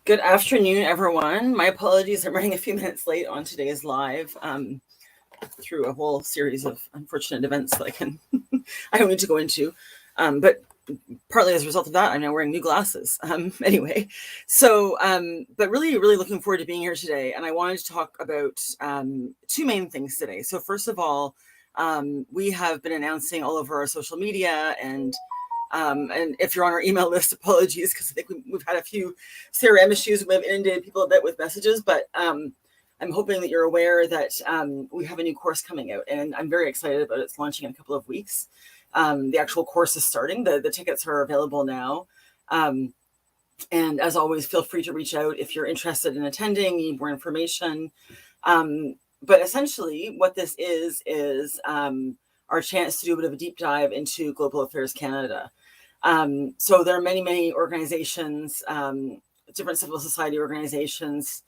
Good afternoon, everyone. My apologies, I'm running a few minutes late on today's live through a whole series of unfortunate events that I don't need to go into. But partly as a result of that, I'm now wearing new glasses. Anyway, but really looking forward to being here today. And I wanted to talk about two main things today. So first of all, we have been announcing all over our social media and if you're on our email list, apologies, because I think we've had a few CRM issues. We've inundated people a bit with messages, but I'm hoping that you're aware that we have a new course coming out, and I'm very excited about it. It's launching in a couple of weeks. The actual course is starting. The tickets are available now. And as always, feel free to reach out if you're interested in attending, need more information. But essentially what this is our chance to do a bit of a deep dive into Global Affairs Canada. So there are many organizations, different civil society organizations,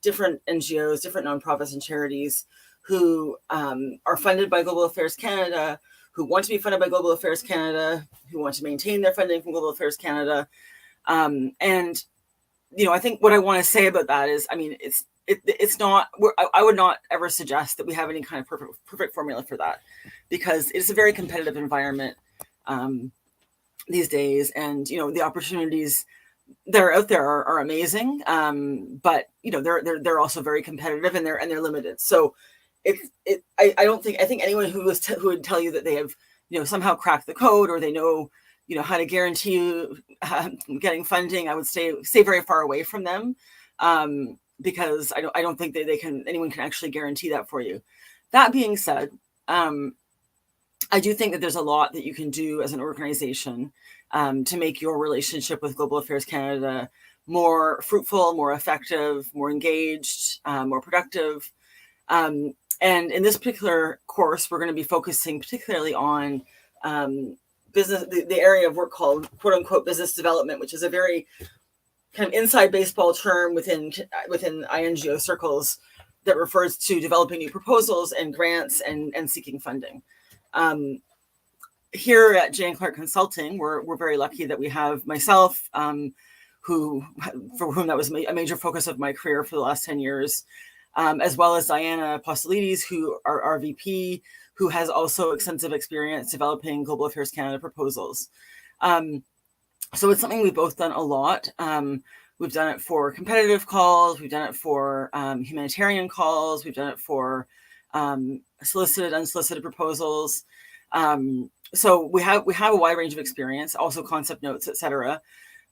different NGOs, different nonprofits and charities who are funded by Global Affairs Canada, who want to be funded by Global Affairs Canada, who want to maintain their funding from Global Affairs Canada. And, I think what I want to say about that is, it's not, I would not ever suggest that we have any kind of perfect formula for that, because it's a very competitive environment these days. And, the opportunities that are out there are amazing. But, they're also very competitive and they're limited. So I think anyone who would tell you that they have, somehow cracked the code, or they know, how to guarantee you getting funding, I would stay very far away from them. Because I don't think that anyone can actually guarantee that for you. That being said, I do think that there's a lot that you can do as an organization to make your relationship with Global Affairs Canada more fruitful, more effective, more engaged, more productive. And in this particular course, we're going to be focusing particularly on business, the area of work called quote unquote business development, which is a very kind of inside baseball term within INGO circles that refers to developing new proposals and grants and seeking funding. Here at J. Clark Consulting, we're very lucky that we have myself, for whom that was a major focus of my career for the last 10 years, as well as Diana Apostolides, who are our VP, who has also extensive experience developing Global Affairs Canada proposals. So it's something we've both done a lot. We've done it for competitive calls. We've done it for humanitarian calls. We've done it for solicited, unsolicited proposals. So we have a wide range of experience, also concept notes, etc.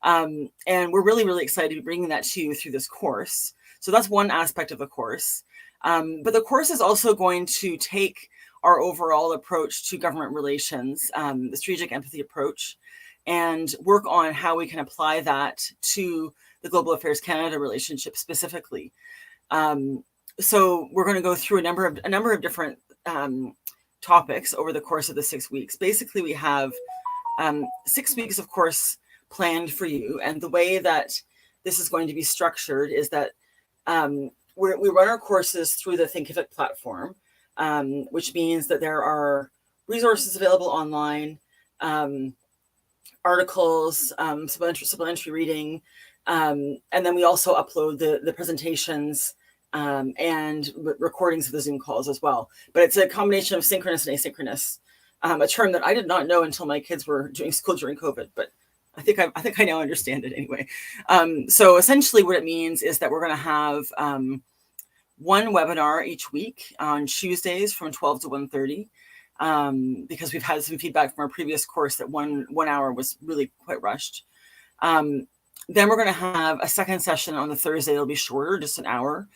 And we're really excited to be bringing that to you through this course. So that's one aspect of the course. But the course is also going to take our overall approach to government relations, the strategic empathy approach, and work on how we can apply that to the Global Affairs Canada relationship specifically. So we're going to go through a number of different topics over the course of the 6 weeks. Basically, we have 6 weeks of course planned for you, and the way that this is going to be structured is that we run our courses through the Thinkific platform, which means that there are resources available online, articles, supplementary reading, and then we also upload the presentations and recordings of the Zoom calls as well. But it's a combination of synchronous and asynchronous, a term that I did not know until my kids were doing school during COVID, but I think I now understand it anyway. So essentially what it means is that we're going to have one webinar each week on Tuesdays from 12 to 1:30. Because we've had some feedback from our previous course that one hour was really quite rushed. Then we're going to have a second session on the Thursday. It'll be shorter, just an hour.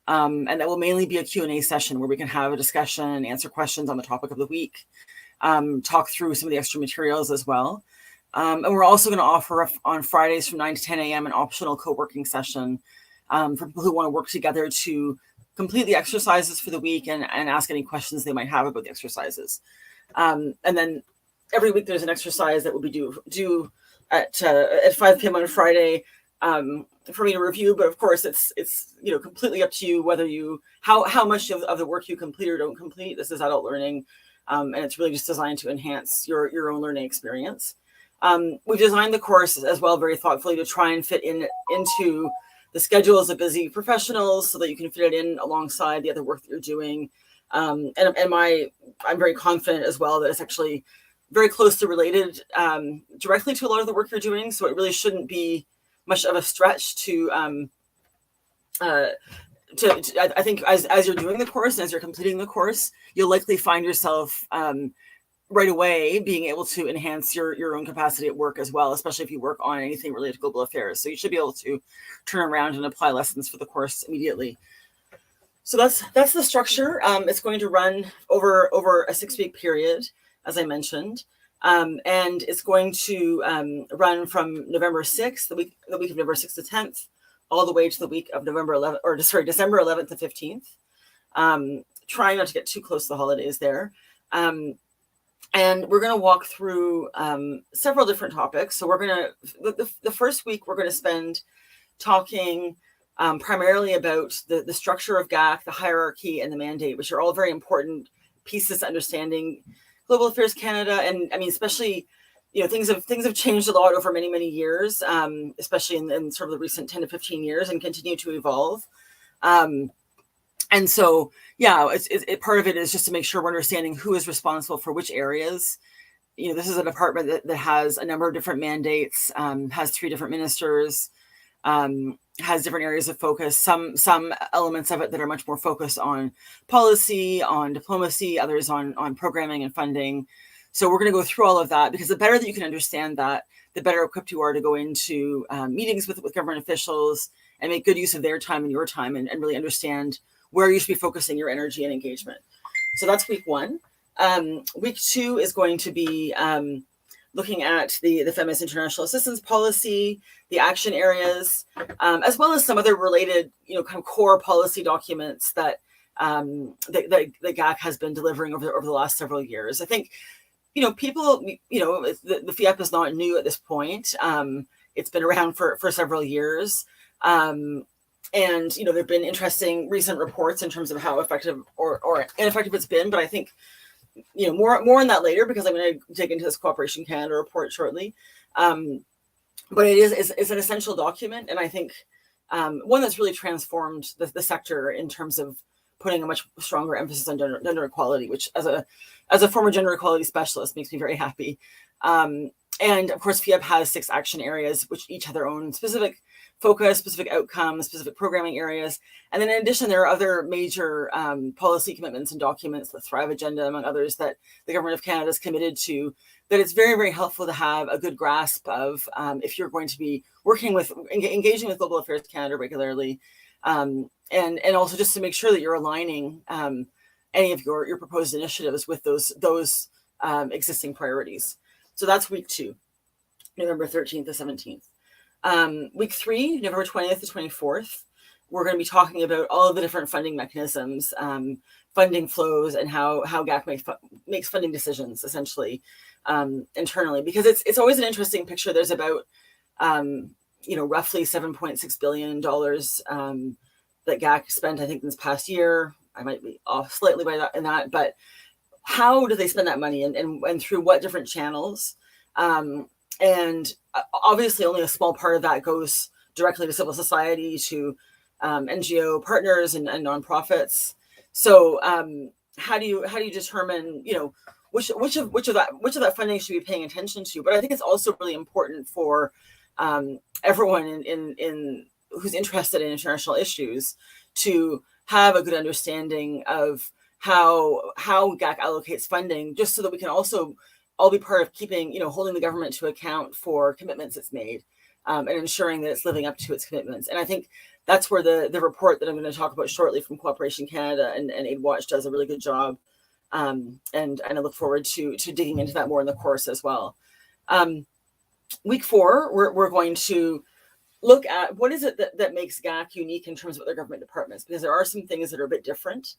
And that will mainly be a Q&A session where we can have a discussion and answer questions on the topic of the week, talk through some of the extra materials as well. And we're also going to offer on Fridays from 9 to 10 a.m. an optional co-working session for people who want to work together to complete the exercises for the week and ask any questions they might have about the exercises. And then every week there's an exercise that will be due at 5 p.m. on Friday for me to review. But of course, it's completely up to you whether how much of the work you complete or don't complete. This is adult learning, and it's really just designed to enhance your own learning experience. We've designed the course as well very thoughtfully to try and fit into the schedules of busy professionals so that you can fit it in alongside the other work that you're doing. I'm very confident as well that it's actually very closely related directly to a lot of the work you're doing. So it really shouldn't be much of a stretch to I think as you're doing the course and as you're completing the course, you'll likely find yourself right away being able to enhance your own capacity at work as well, especially if you work on anything related to global affairs. So you should be able to turn around and apply lessons for the course immediately. So that's the structure. It's going to run over a 6-week period, as I mentioned, and it's going to run from November 6th, the week of November 6th to 10th, all the way to the week of December 11th to 15th. Trying not to get too close to the holidays there. And we're going to walk through several different topics. So we're going to, the first week, we're going to spend talking primarily about the structure of GAC, the hierarchy, and the mandate, which are all very important pieces to understanding Global Affairs Canada. And I mean, especially, things have changed a lot over many, many years, especially in sort of the recent 10 to 15 years, and continue to evolve. And so, part of it is just to make sure we're understanding who is responsible for which areas. This is a department that has a number of different mandates, has 3 different ministers, has different areas of focus, some elements of it that are much more focused on policy, on diplomacy, others on programming and funding. So we're going to go through all of that, because the better that you can understand that, the better equipped you are to go into meetings with government officials and make good use of their time and your time, and really understand where you should be focusing your energy and engagement. So that's week 1. Week 2 is going to be looking at the Feminist International Assistance Policy, the action areas, as well as some other related, kind of core policy documents that the GAC has been delivering over the last several years. I think, people, the FIEP is not new at this point. It's been around for several years. And, there have been interesting recent reports in terms of how effective or ineffective it's been. But I think, more on that later, because I'm going to dig into this Cooperation Canada report shortly. But it's an essential document. And I think one that's really transformed the sector in terms of putting a much stronger emphasis on gender equality, which as a former gender equality specialist makes me very happy. And of course, FIEP has 6 action areas, which each have their own specific focus, specific outcomes, specific programming areas. And then in addition, there are other major policy commitments and documents, the Thrive Agenda, among others, that the Government of Canada is committed to, that it's very, very helpful to have a good grasp of if you're going to be engaging with Global Affairs Canada regularly. And also just to make sure that you're aligning any of your proposed initiatives with those existing priorities. So that's week 2, November 13th to 17th. Week 3, November 20th to 24th, we're going to be talking about all of the different funding mechanisms, funding flows, and how GAC makes funding decisions, essentially, internally. Because it's always an interesting picture. There's about, roughly $7.6 billion that GAC spent, I think, this past year. I might be off slightly by that, but how do they spend that money, and through what different channels? And obviously only a small part of that goes directly to civil society, to NGO partners and nonprofits. So how do you determine, which of that funding should be paying attention to? But I think it's also really important for everyone in who's interested in international issues to have a good understanding of how GAC allocates funding, just so that we can also all be part of keeping, holding the government to account for commitments it's made, and ensuring that it's living up to its commitments. And I think that's where the report that I'm going to talk about shortly from Cooperation Canada and AidWatch does a really good job. And I look forward to digging into that more in the course as well. Week 4, we're going to look at what is it that makes GAC unique in terms of other government departments, because there are some things that are a bit different.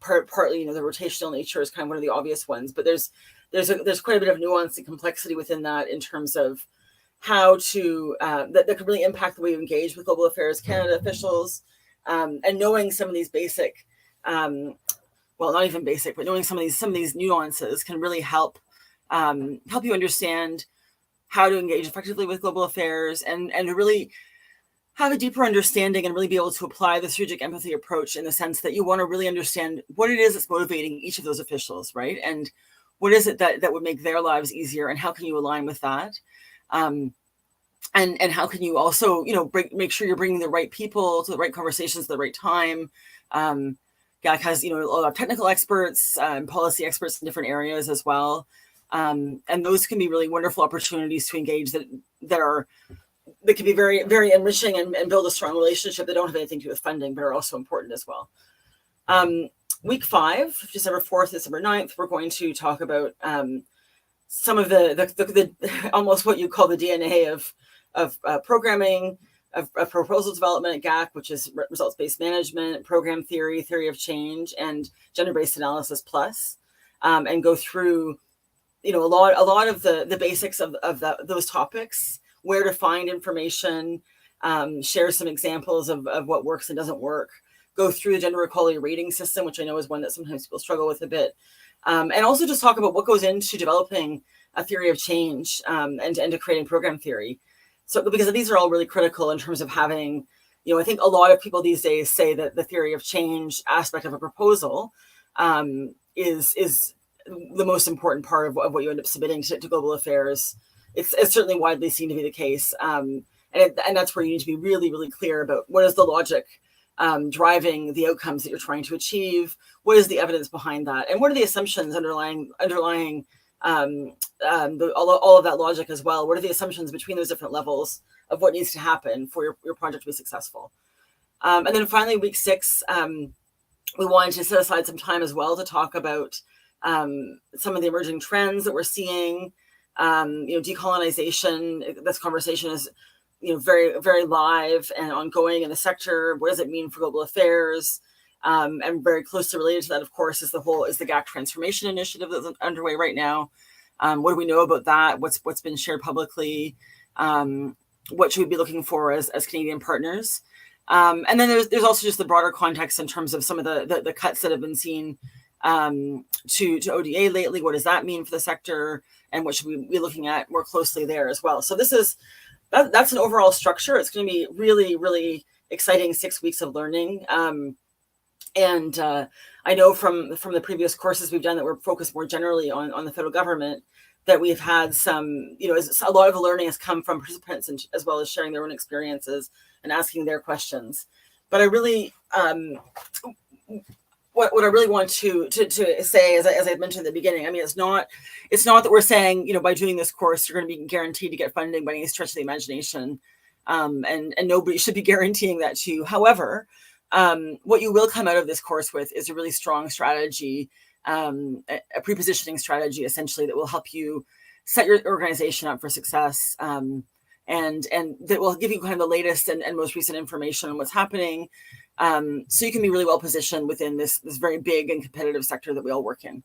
Partly, the rotational nature is kind of one of the obvious ones, but there's quite a bit of nuance and complexity within that in terms of how to that could really impact the way you engage with Global Affairs Canada officials, and knowing some of these basic, well, not even basic, but knowing some of these nuances can really help help you understand how to engage effectively with global affairs, and to really have a deeper understanding and really be able to apply the strategic empathy approach, in the sense that you want to really understand what it is that's motivating each of those officials, right? And what is it that would make their lives easier, and how can you align with that? And how can you also, make sure you're bringing the right people to the right conversations at the right time? GAC has, a lot of technical experts, policy experts in different areas as well. And those can be really wonderful opportunities to engage that can be very, very enriching and build a strong relationship that don't have anything to do with funding, but are also important as well. Week 5, December 4th, December 9th, we're going to talk about some of the almost what you call the DNA of programming, of proposal development at GAC, which is results-based management, program theory, theory of change, and gender-based analysis plus, and go through, a lot of the basics of those topics, where to find information, share some examples of what works and doesn't work, go through the gender equality rating system, which I know is one that sometimes people struggle with a bit, and also just talk about what goes into developing a theory of change, and to creating program theory. So, because these are all really critical in terms of having, I think a lot of people these days say that the theory of change aspect of a proposal is the most important part of what you end up submitting to global affairs. It's certainly widely seen to be the case. And that's where you need to be really, really clear about what is the logic driving the outcomes that you're trying to achieve, what is the evidence behind that, and what are the assumptions underlying all of that logic as well. What are the assumptions between those different levels of what needs to happen for your project to be successful? And then finally, week 6, we wanted to set aside some time as well to talk about some of the emerging trends that we're seeing. Decolonization, this conversation is, very, very live and ongoing in the sector. What does it mean for global affairs? And very closely related to that, of course, is the GAC transformation initiative that's underway right now. What do we know about that? What's been shared publicly? What should we be looking for as Canadian partners? And then there's also just the broader context in terms of some of the cuts that have been seen to ODA lately. What does that mean for the sector? And what should we be looking at more closely there as well? So that's an overall structure. It's going to be really, really exciting 6 weeks of learning. And I know from the previous courses we've done that we're focused more generally on the federal government, that we've had some, a lot of the learning has come from participants, and as well as sharing their own experiences and asking their questions. But I really, what I really want to say, as I mentioned at the beginning, I mean, it's not that we're saying, by doing this course, you're going to be guaranteed to get funding by any stretch of the imagination. And nobody should be guaranteeing that to you. However, what you will come out of this course with is a really strong strategy, a pre-positioning strategy, essentially, that will help you set your organization up for success, and that will give you kind of the latest and most recent information on what's happening, so you can be really well positioned within this very big and competitive sector that we all work in.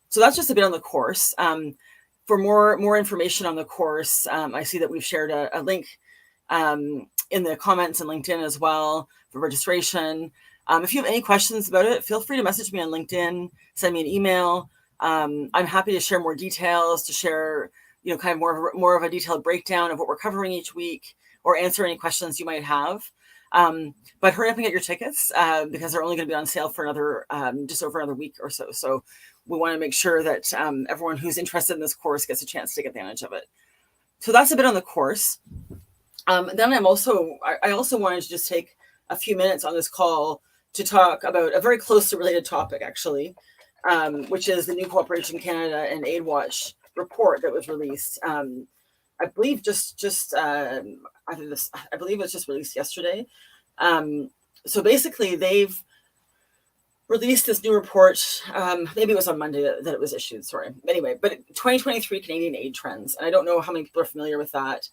So that's just a bit on the course. For more information on the course, I see that we've shared a link in the comments and LinkedIn as well for registration. If you have any questions about it, feel free to message me on LinkedIn, send me an email. I'm happy to share more details, to share, kind of more of a detailed breakdown of what we're covering each week, or answer any questions you might have. But hurry up and get your tickets, because they're only going to be on sale for just over another week or so. So we want to make sure that everyone who's interested in this course gets a chance to take advantage of it. So that's a bit on the course. Then I also wanted to just take a few minutes on this call to talk about a very closely related topic, actually, which is the new Cooperation Canada and AidWatch report that was released. I believe I believe it was just released yesterday. So basically, they've released this new report. Maybe it was on Monday that it was issued. Sorry. Anyway, but 2023 Canadian aid trends, and I don't know how many people are familiar with that.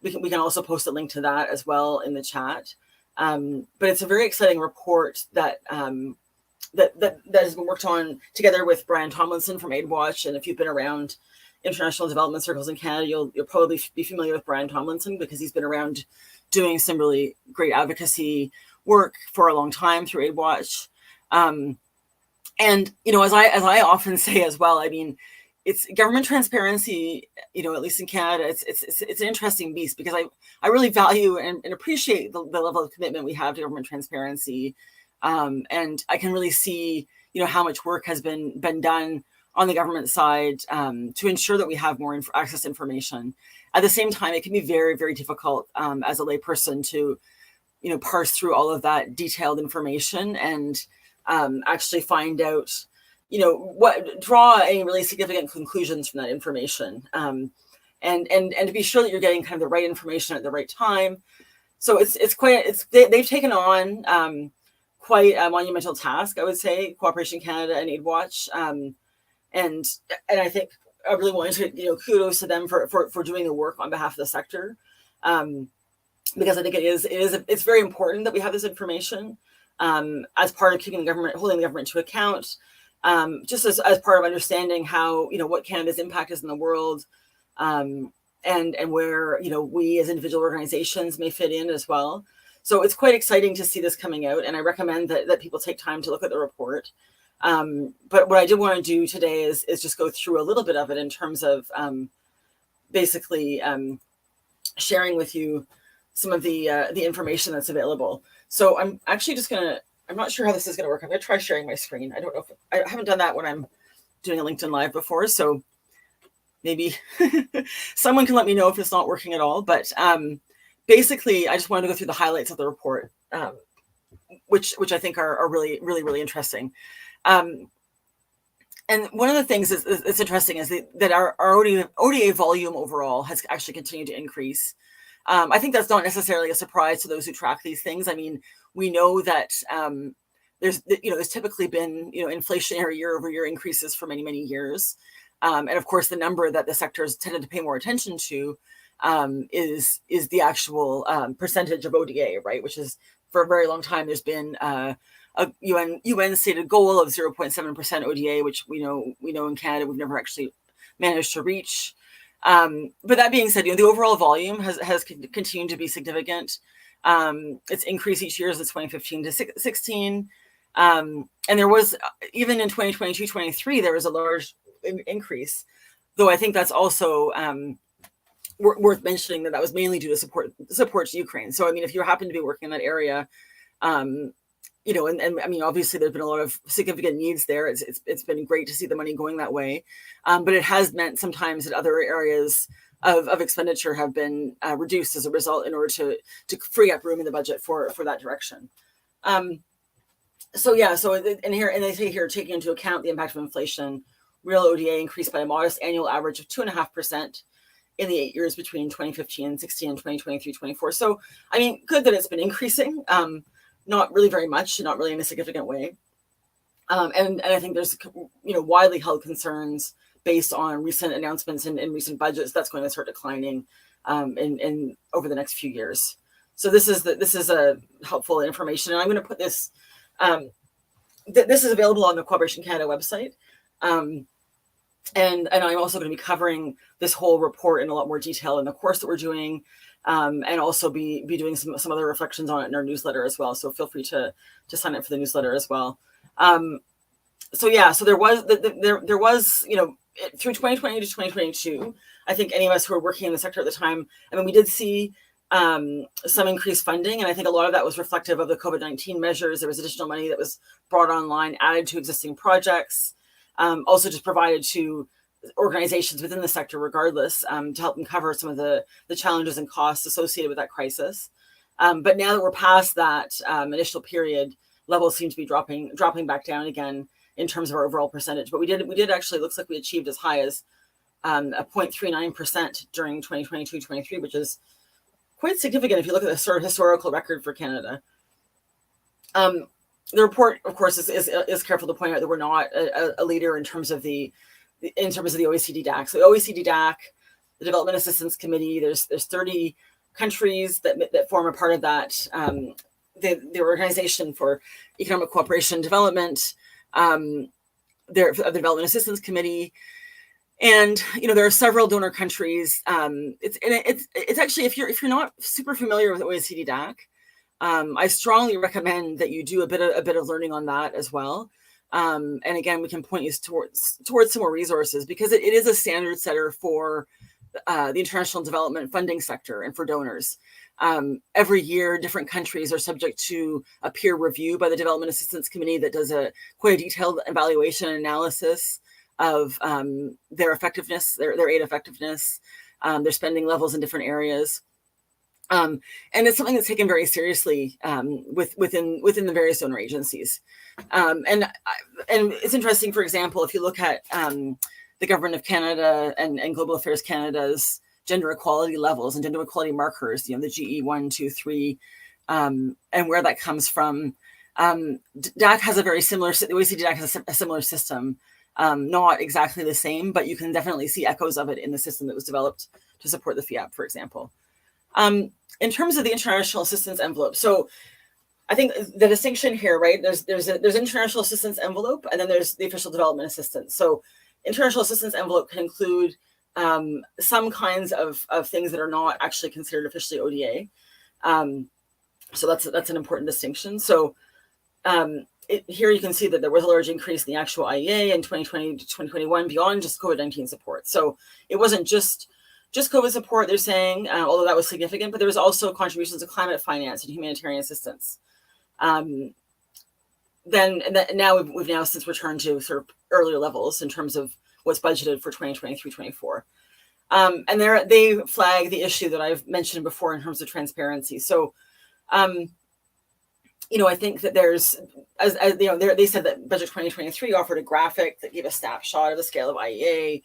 We can also post a link to that as well in the chat. But it's a very exciting report that has been worked on together with Brian Tomlinson from AidWatch. And if you've been around international development circles in Canada, you'll probably be familiar with Brian Tomlinson, because he's been around doing some really great advocacy work for a long time through AidWatch. And as I often say as well, I mean, it's government transparency, at least in Canada, it's an interesting beast, because I really value and appreciate the level of commitment we have to government transparency. And I can really see, how much work has been done on the government side to ensure that we have more access to information. At the same time, it can be very, very difficult as a layperson to, parse through all of that detailed information and actually find out, draw any really significant conclusions from that information, and to be sure that you're getting kind of the right information at the right time. So they've taken on quite a monumental task, I would say, Cooperation Canada and AidWatch, and I think I really wanted to, kudos to them for doing the work on behalf of the sector, because I think it's very important that we have this information as part of holding the government to account. Just as part of understanding how, what Canada's impact is in the world, and where, we as individual organizations may fit in as well. So it's quite exciting to see this coming out, and I recommend that people take time to look at the report. But what I did want to do today is just go through a little bit of it in terms of basically sharing with you some of the information that's available. So I'm actually I'm not sure how this is going to work. I'm going to try sharing my screen. I don't know I haven't done that when I'm doing a LinkedIn Live before, so maybe someone can let me know if it's not working at all. But basically, I just wanted to go through the highlights of the report, which I think are really, really, really interesting. And one of the things that's interesting is that our ODA volume overall has actually continued to increase. I think that's not necessarily a surprise to those who track these things. I mean, we know that there's typically been, inflationary year-over-year increases for many, many years. And of course, the number that the sector has tended to pay more attention to is the actual percentage of ODA, right? Which is, for a very long time, there's been a UN stated goal of 0.7% ODA, which we know in Canada we've never actually managed to reach. But that being said, the overall volume has continued to be significant. It's increased each year since 2015 to 16. And there was, even in 2022-23, there was a large increase, though I think that's also worth mentioning that was mainly due to support to Ukraine. So, I mean, if you happen to be working in that area, and I mean, obviously there's been a lot of significant needs there. It's been great to see the money going that way. But it has meant sometimes that other areas of expenditure have been reduced as a result, in order to free up room in the budget for that direction. So they say here, taking into account the impact of inflation, real ODA increased by a modest annual average of 2.5% in the 8 years between 2015 and 16 and 2023-24. So, I mean, good that it's been increasing. Not really very much, not really in a significant way. And I think there's, widely held concerns based on recent announcements and recent budgets that's going to start declining in over the next few years. So this is a helpful information, and I'm going to put this. This is available on the Cooperation Canada website, and I'm also going to be covering this whole report in a lot more detail in the course that we're doing. And also be doing some other reflections on it in our newsletter as well. So feel free to sign up for the newsletter as well. So there was through 2020 to 2022, I think any of us who were working in the sector at the time, I mean, we did see some increased funding, and I think a lot of that was reflective of the COVID-19 measures. There was additional money that was brought online, added to existing projects, also just provided to organizations within the sector regardless, to help them cover some of the challenges and costs associated with that crisis. But now that we're past that initial period, levels seem to be dropping back down again in terms of our overall percentage. But we did actually, looks like we achieved as high as a 0.39% during 2022-23, which is quite significant if you look at the sort of historical record for Canada. The report, of course, is careful to point out that we're not a leader in terms of the OECD DAC. So the OECD DAC, the Development Assistance Committee, there's 30 countries that form a part of that. The Organization for Economic Cooperation and Development, the Development Assistance Committee, and there are several donor countries. It's actually, if you're not super familiar with OECD DAC, I strongly recommend that you do a bit of learning on that as well. And again, we can point you towards some more resources, because it is a standard setter for the international development funding sector and for donors. Every year, different countries are subject to a peer review by the Development Assistance Committee that does quite a detailed evaluation and analysis of their effectiveness, their aid effectiveness, their spending levels in different areas. And it's something that's taken very seriously within the various donor agencies. And it's interesting, for example, if you look at the Government of Canada and Global Affairs Canada's gender equality levels and gender equality markers, the GE 1, 2, 3, and where that comes from. DAC has a very similar, the OECD DAC has a similar system, not exactly the same, but you can definitely see echoes of it in the system that was developed to support the FIAP, for example. In terms of the international assistance envelope, so I think the distinction here, right? There's international assistance envelope, and then there's the official development assistance. So international assistance envelope can include some kinds of things that are not actually considered officially ODA. So that's an important distinction. So here you can see that there was a large increase in the actual IEA in 2020 to 2021 beyond just COVID-19 support. So it wasn't just COVID support, they're saying, although that was significant, but there was also contributions to climate finance and humanitarian assistance. Now we've now since returned to sort of earlier levels in terms of what's budgeted for 2023-24. And they flag the issue that I've mentioned before in terms of transparency. So, I think that there's, as they said that Budget 2023 offered a graphic that gave a snapshot of the scale of IEA.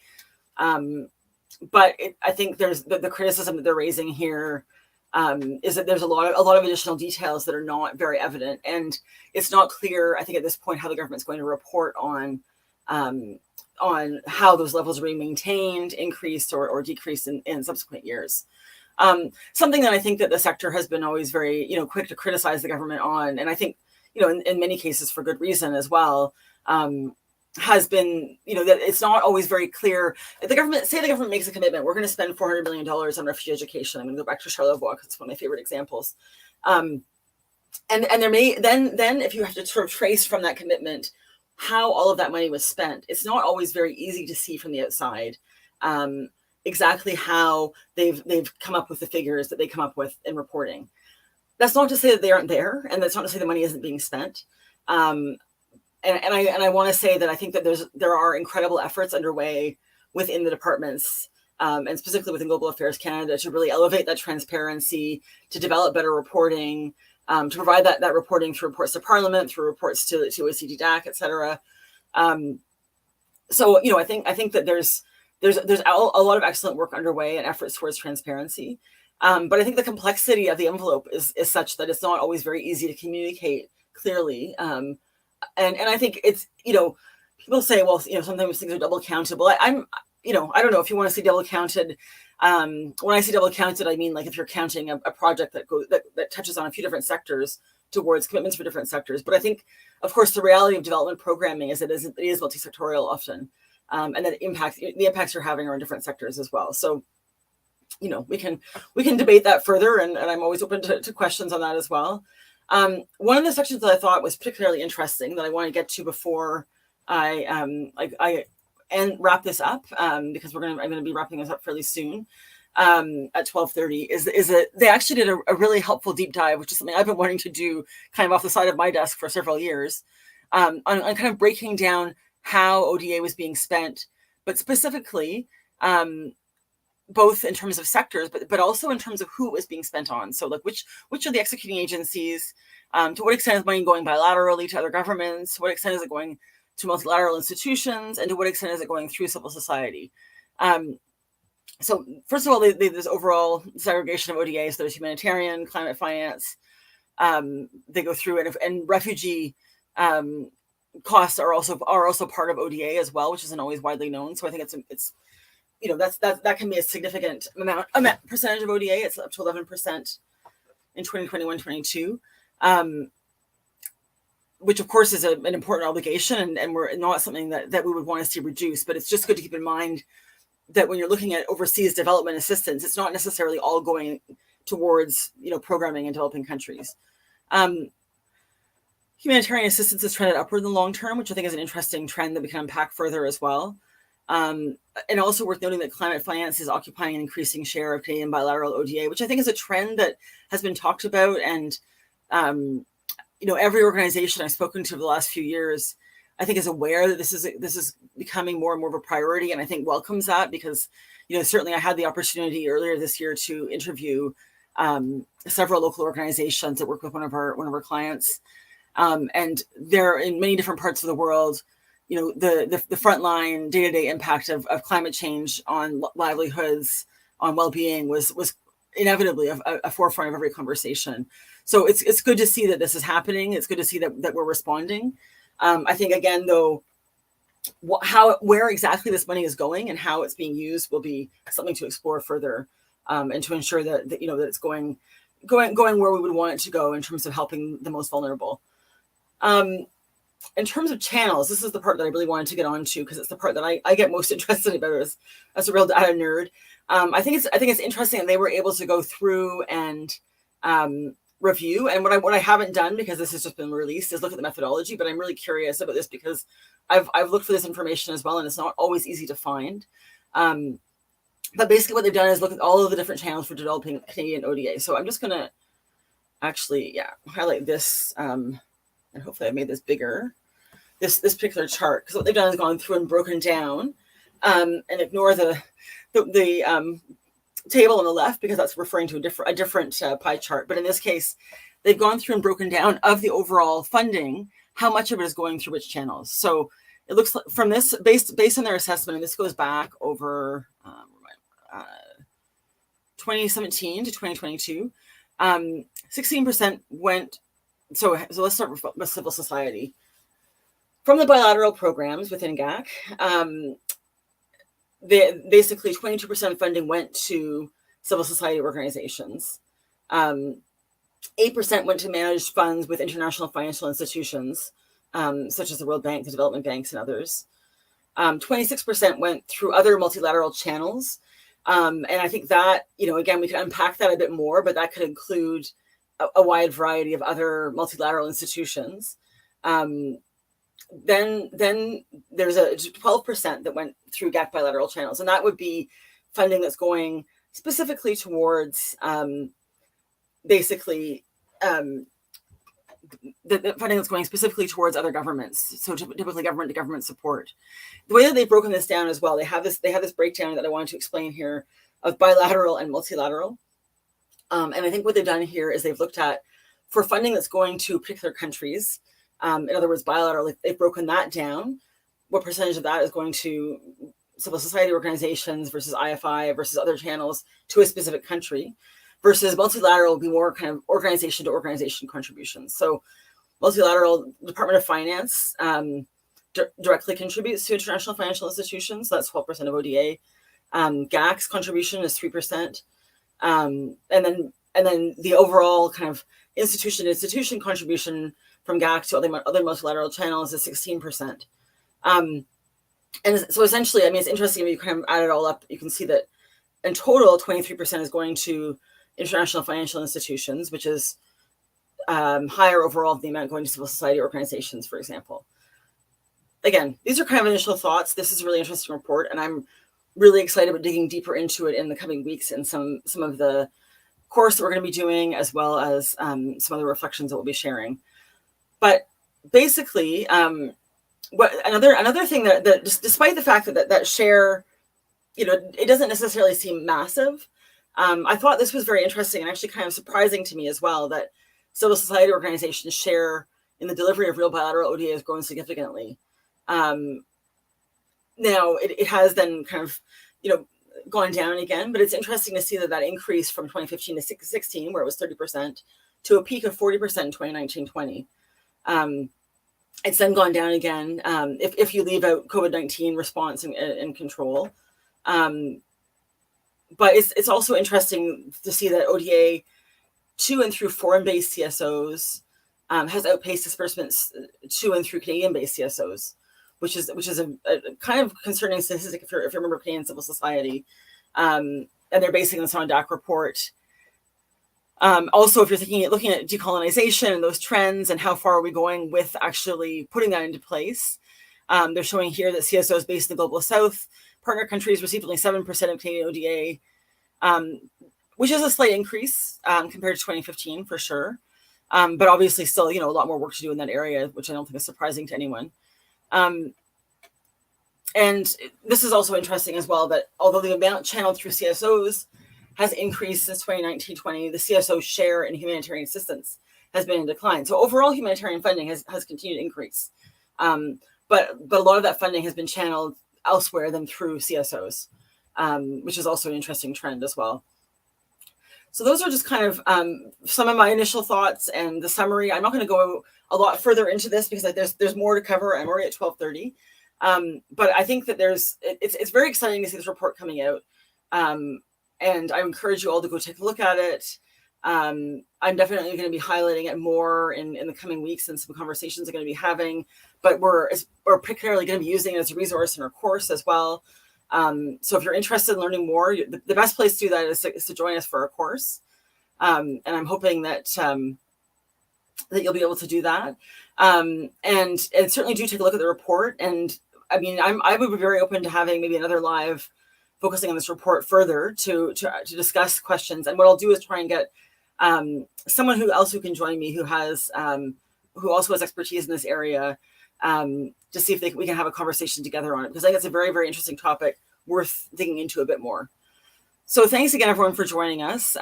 But I think there's the criticism that they're raising here is that there's a lot of additional details that are not very evident, and it's not clear, I think, at this point, how the government's going to report on how those levels are being maintained, increased, or decreased in subsequent years. Something that I think that the sector has been always very quick to criticize the government on, and I think in many cases for good reason as well. Has been, that it's not always very clear. If the government makes a commitment, we're going to spend $400 million on refugee education. I'm going to go back to Charlevoix because it's one of my favorite examples. And there may then if you have to sort of trace from that commitment how all of that money was spent, it's not always very easy to see from the outside exactly how they've come up with the figures that they come up with in reporting. That's not to say that they aren't there, and that's not to say the money isn't being spent. And I want to say that I think that there are incredible efforts underway within the departments, and specifically within Global Affairs Canada, to really elevate that transparency, to develop better reporting, to provide that reporting through reports to Parliament, through reports to OECD DAC, et cetera. So I think that there's a lot of excellent work underway and efforts towards transparency. But I think the complexity of the envelope is such that it's not always very easy to communicate clearly. And I think it's, people say, well, sometimes things are double counted. Well, I don't know if you want to see double counted. When I say double counted, I mean, like, if you're counting a project that touches on a few different sectors towards commitments for different sectors. But I think, of course, the reality of development programming is it is multi-sectorial often. And that the impacts you're having are in different sectors as well. So, we can debate that further, and I'm always open to questions on that as well. One of the sections that I thought was particularly interesting that I want to get to before I wrap this up, because I'm going to be wrapping this up fairly soon, at 12:30, is that they actually did a really helpful deep dive, which is something I've been wanting to do kind of off the side of my desk for several years, on kind of breaking down how ODA was being spent, but specifically both in terms of sectors, but also in terms of who it was being spent on. So, like, which are the executing agencies? To what extent is money going bilaterally to other governments? To what extent is it going to multilateral institutions? And to what extent is it going through civil society? So, first of all, there's overall segregation of ODAs. There's humanitarian, climate finance. They go through, and refugee costs are also part of ODA as well, which isn't always widely known. So I think it's that can be a significant percentage of ODA. It's up to 11% in 2021-22, which of course is an important obligation, and we're not something that we would want to see reduced. But it's just good to keep in mind that when you're looking at overseas development assistance, it's not necessarily all going towards programming in developing countries. Humanitarian assistance has trended upward in the long term, which I think is an interesting trend that we can unpack further as well. And also worth noting that climate finance is occupying an increasing share of Canadian bilateral ODA, which I think is a trend that has been talked about. And, every organization I've spoken to over the last few years, I think is aware that this is becoming more and more of a priority. And I think welcomes that because, certainly I had the opportunity earlier this year to interview several local organizations that work with one of our clients. And they're in many different parts of the world. The frontline day-to-day impact of climate change on livelihoods, on well-being was inevitably a forefront of every conversation. So it's good to see that this is happening. It's good to see that we're responding. I think, again, though, where exactly this money is going and how it's being used will be something to explore further, and to ensure that that it's going where we would want it to go in terms of helping the most vulnerable. In terms of channels, this is the part that I really wanted to get onto because it's the part that I get most interested about as a real data nerd. I think it's interesting that they were able to go through and review. And what I haven't done, because this has just been released, is look at the methodology. But I'm really curious about this because I've looked for this information as well, and it's not always easy to find. But basically, what they've done is look at all of the different channels for developing Canadian ODA. So I'm just gonna actually, highlight this, and hopefully I made this bigger. This particular chart, because what they've done is gone through and broken down, and ignore the table on the left because that's referring to a different pie chart. But in this case, they've gone through and broken down of the overall funding, how much of it is going through which channels. So it looks like from this, based on their assessment, and this goes back over 2017 to 2022, 16% went. So let's start with civil society. From the bilateral programs within GAC, basically 22% of funding went to civil society organizations. 8% went to managed funds with international financial institutions, such as the World Bank, the development banks, and others. 26% went through other multilateral channels. And I think that, again, we can unpack that a bit more, but that could include a wide variety of other multilateral institutions. Then there's a 12% that went through GAC bilateral channels, and that would be funding that's going specifically towards the funding that's going specifically towards other governments, so typically government to government support. The way that they've broken this down as well, they have this breakdown that I wanted to explain here of bilateral and multilateral. And I think what they've done here is they've looked at, for funding that's going to particular countries, in other words, bilateral, they've broken that down. What percentage of that is going to civil society organizations versus IFI versus other channels to a specific country, versus multilateral will be more kind of organization to organization contributions. So multilateral, Department of Finance directly contributes to international financial institutions. So that's 12% of ODA. GAC's contribution is 3%. And then the overall kind of institution contribution from GAC to other multilateral channels is 16%. And so essentially, I mean, it's interesting if you kind of add it all up, you can see that in total, 23% is going to international financial institutions, which is higher overall than the amount going to civil society organizations, for example. Again, these are kind of initial thoughts. This is a really interesting report, and I'm really excited about digging deeper into it in the coming weeks and some of the course that we're going to be doing, as well as some of the reflections that we'll be sharing. But basically, another thing that despite the fact that share, it doesn't necessarily seem massive. I thought this was very interesting and actually kind of surprising to me as well, that civil society organizations share in the delivery of real bilateral ODA has grown significantly. Now it has then kind of, gone down again, but it's interesting to see that increase from 2015 to 16, where it was 30%, to a peak of 40% in 2019-20. It's then gone down again if you leave out COVID-19 response and control. But it's also interesting to see that ODA to and through foreign-based CSOs has outpaced disbursements to and through Canadian-based CSOs, which is a kind of concerning statistic if you remember Canadian civil society. And they're basing this on a DAC report. Also, if you're looking at decolonization and those trends and how far are we going with actually putting that into place, they're showing here that CSOs based in the global south, partner countries received only 7% of Canadian ODA, which is a slight increase compared to 2015 for sure. But obviously still, a lot more work to do in that area, which I don't think is surprising to anyone. And this is also interesting as well, that although the amount channeled through CSOs has increased since 2019-20, the CSO share in humanitarian assistance has been in decline. So overall humanitarian funding has continued to increase. But a lot of that funding has been channeled elsewhere than through CSOs, which is also an interesting trend as well. So those are just kind of some of my initial thoughts and the summary. I'm not going to go a lot further into this because there's more to cover. I'm already at 12:30. But I think that it's very exciting to see this report coming out. And I encourage you all to go take a look at it. I'm definitely going to be highlighting it more in the coming weeks, and some conversations are going to be having, but we're particularly going to be using it as a resource in our course as well. So if you're interested in learning more, the best place to do that is to join us for our course. And I'm hoping that you'll be able to do that. And certainly do take a look at the report. And I mean, I would be very open to having maybe another live focusing on this report further to discuss questions. And what I'll do is try and get someone who can join me who also has expertise in this area, to see if we can have a conversation together on it, because I think it's a very, very interesting topic worth digging into a bit more. So thanks again, everyone, for joining us.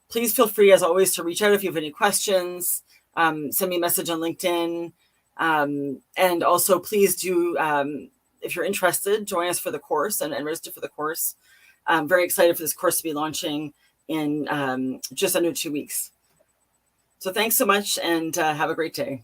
Please feel free, as always, to reach out if you have any questions. Send me a message on LinkedIn. And also, please do, if you're interested, join us for the course and register for the course. I'm very excited for this course to be launching in just under 2 weeks. So thanks so much, and have a great day.